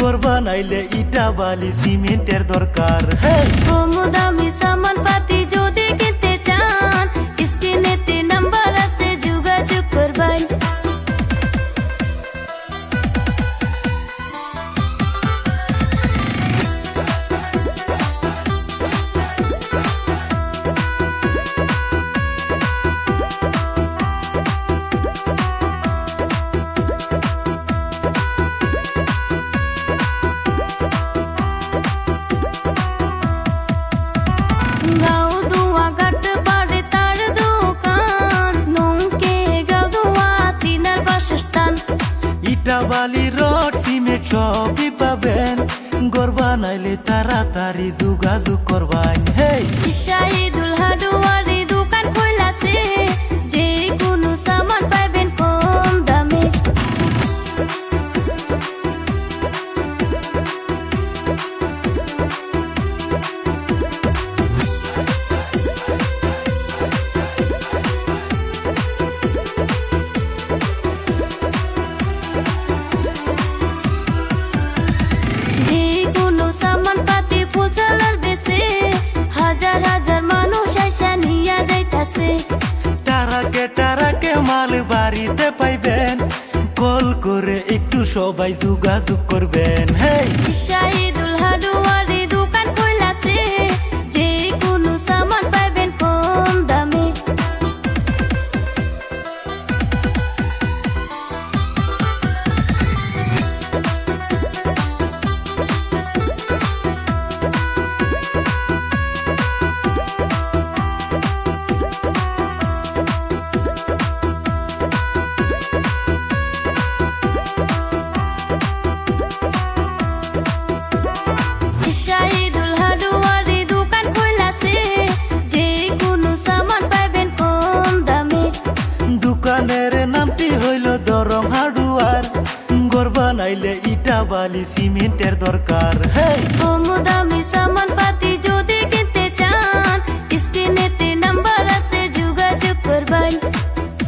ঘর বানাইলে ইটা বালি সিমেন্টের দরকার। কম দামি সামান পাতি যদি কিনতে চান স্ক্রিনেতে নাম্বার আছে যোগাযোগ করবেন। ইটা বালি রড সিমেন্ট সবই পাবেন, ঘর বানাইলে তাড়াতাড়ি যোগাযোগ করবেন। শাহিদুল হার্ডওয়্যারে দোকান খোলাছে, যে কোনো সামান পাবেন কম দামে। টারাকে মাল বাড়িতে পাইবেন, কল করে একটু সবাই যোগাযোগ করবেন। শাহিদুল হার্ডওয়্যারে দোকান খোলাছে, যে কোনো সামান পাবেন কম দামে। শাহিদুল হার্ডওয়্যারে দোকান খোলাছে, যে কোনো সামান পাবেন কম দামে। দোকানের নামটি হইল দরং হার্ডওয়্যার, ঘর বানাইলে ইটা বালি সিমেন্টের দরকার। কম দামি সামান